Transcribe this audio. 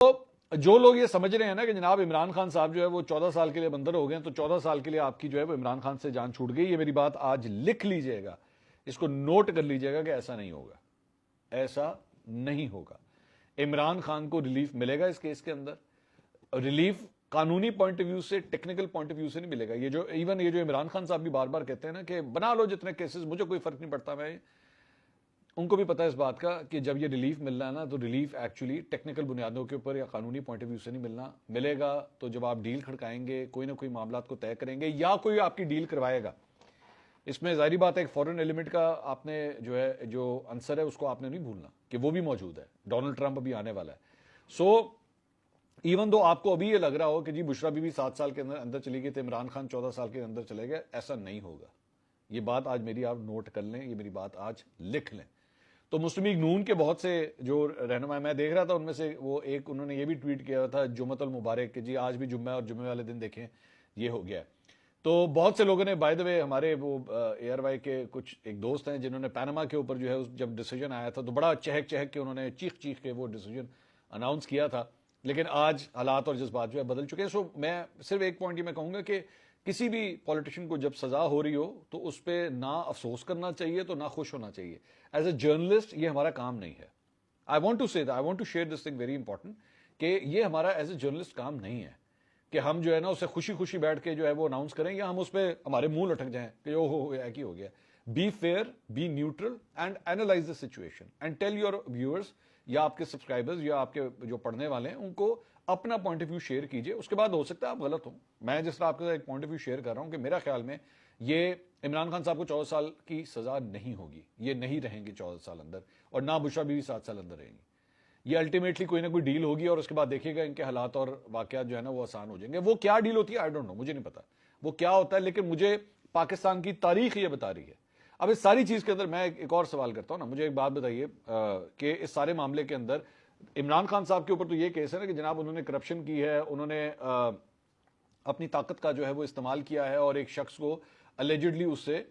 تو جو لوگ یہ سمجھ رہے ہیں نا کہ جناب عمران خان صاحب جو ہے وہ 14 سال کے لیے بندر ہو گئے ہیں، تو 14 سال کے لیے آپ کی جو ہے وہ عمران خان سے جان چھوٹ گئی، یہ میری بات آج لکھ لیجئے گا، اس کو نوٹ کر لیجئے گا کہ ایسا نہیں ہوگا، ایسا نہیں ہوگا۔ عمران خان کو ریلیف ملے گا اس کیس کے اندر، ریلیف قانونی پوائنٹ آف ویو سے، ٹیکنیکل پوائنٹ آف ویو سے نہیں ملے گا۔ یہ جو عمران خان صاحب بھی بار بار کہتے ہیں نا کہ بنا لو جتنے کیسز، مجھے کوئی فرق نہیں پڑتا، میں ان کو بھی پتا ہے اس بات کا کہ جب یہ ریلیف ملنا ہے نا تو ریلیف ایکچولی ٹیکنیکل بنیادوں کے اوپر یا قانونی پوائنٹ آف ویو سے نہیں ملنا، ملے گا تو جب آپ ڈیل کھڑکائیں گے، کوئی نہ کوئی معاملات کو طے کریں گے یا کوئی آپ کی ڈیل کروائے گا۔ اس میں ظاہری بات ہے ایک فورن ایلیمنٹ کا آپ نے جو عنصر ہے اس کو آپ نے نہیں بھولنا کہ وہ بھی موجود ہے، ڈونلڈ ٹرمپ ابھی آنے والا ہے۔ سو ایون دو آپ کو ابھی یہ لگ رہا ہو کہ جی بشرا بی بی 7 سال کے اندر چلی گئی تو عمران خان 14 سال کے اندر چلے گئے، ایسا نہیں ہوگا۔ یہ بات آج میری آپ نوٹ کر لیں، یہ میری بات آج لکھ لیں۔ تو مسلم لیگ نون کے بہت سے جو رہنما میں دیکھ رہا تھا، ان میں سے وہ ایک انہوں نے یہ بھی ٹویٹ کیا تھا جمعۃ المبارک کہ جی آج بھی جمعہ اور جمعے والے دن دیکھیں یہ ہو گیا ہے۔ تو بہت سے لوگوں نے بائی دا وے ہمارے وہ اے آر وائی کے کچھ ایک دوست ہیں جنہوں نے پیناما کے اوپر جو ہے جب ڈیسیجن آیا تھا تو بڑا چہک چہک کے انہوں نے چیخ چیخ کے وہ ڈیسیجن اناؤنس کیا تھا، لیکن آج حالات اور جذبات جو ہے بدل چکے ہیں۔ سو میں صرف ایک پوائنٹ یہ میں کہوں گا کہ کسی بھی پولیٹیشین کو جب سزا ہو رہی ہو تو اس پہ نہ افسوس کرنا چاہیے تو نہ خوش ہونا چاہیے۔ ایز اے جرنلسٹ یہ ہمارا کام نہیں ہے۔ آئی want to say I want to share this thing very important کہ یہ ہمارا ایز اے جرنلسٹ کام نہیں ہے کہ ہم جو ہے نا اسے خوشی خوشی بیٹھ کے جو ہے وہ اناؤنس کریں یا ہم اس پہ ہمارے منہ لٹک جائیں کہ او ہو ایک ہی ہو گیا۔ Be fair, be neutral and analyse the situation and tell your viewers یا آپ کے سبسکرائبرز یا آپ کے جو پڑھنے والے ہیں ان کو اپنا پوائنٹ آف ویو شیئر کیجئے۔ اس کے بعد ہو سکتا ہے آپ غلط ہوں، میں جس طرح آپ کے ساتھ ایک پوائنٹ آف ویو شیئر کر رہا ہوں کہ میرا خیال میں یہ عمران خان صاحب کو 14 سال کی سزا نہیں ہوگی، یہ نہیں رہیں گے 14 سال اندر، اور نہ بشرا بیوی 7 سال اندر رہیں گی۔ یہ الٹیمیٹلی کوئی نہ کوئی ڈیل ہوگی اور اس کے بعد دیکھیے گا ان کے حالات اور واقعات جو ہے نا وہ آسان ہو جائیں گے۔ وہ کیا ڈیل ہوتی ہے آئی ڈونٹ نو، مجھے نہیں پتا وہ کیا ہوتا ہے، لیکن مجھے پاکستان کی تاریخ یہ بتا رہی ہے۔ اب اس ساری چیز کے اندر میں ایک اور سوال کرتا ہوں نا، مجھے ایک بات بتائیے کہ اس سارے معاملے کے اندر عمران خان صاحب کے اوپر تو یہ کیس ہے نا کہ جناب انہوں نے کرپشن کی ہے، انہوں نے اپنی طاقت کا جو ہے وہ استعمال کیا ہے اور ایک شخص کو الیجڈلی اس سے